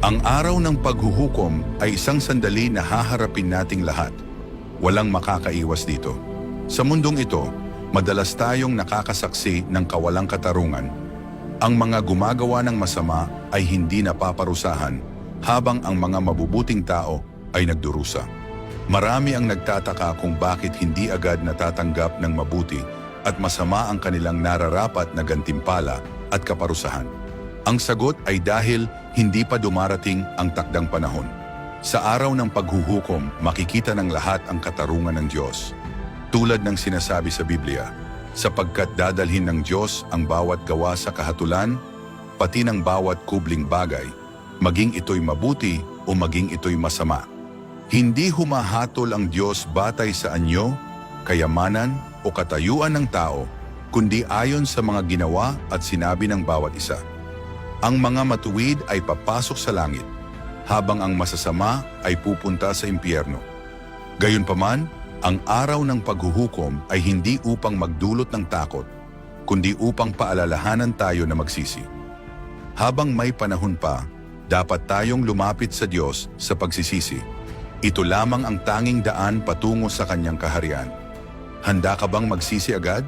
Ang araw ng paghuhukom ay isang sandali na haharapin nating lahat. Walang makakaiwas dito. Sa mundong ito, madalas tayong nakakasaksi ng kawalang katarungan. Ang mga gumagawa ng masama ay hindi napaparusahan, habang ang mga mabubuting tao ay nagdurusa. Marami ang nagtataka kung bakit hindi agad natatanggap ng mabuti at masama ang kanilang nararapat na gantimpala at kaparusahan. Ang sagot ay dahil hindi pa dumarating ang takdang panahon. Sa araw ng paghuhukom, makikita ng lahat ang katarungan ng Diyos. Tulad ng sinasabi sa Biblia, sapagkat dadalhin ng Diyos ang bawat gawa sa kahatulan, pati ng bawat kubling bagay, maging ito'y mabuti o maging ito'y masama. Hindi humahatol ang Diyos batay sa anyo, kayamanan o katayuan ng tao, kundi ayon sa mga ginawa at sinabi ng bawat isa. Ang mga matuwid ay papasok sa langit, habang ang masasama ay pupunta sa impyerno. Gayunpaman, ang araw ng paghuhukom ay hindi upang magdulot ng takot, kundi upang paalalahanan tayo na magsisi. Habang may panahon pa, dapat tayong lumapit sa Diyos sa pagsisisi. Ito lamang ang tanging daan patungo sa Kanyang kaharian. Handa ka bang magsisi agad?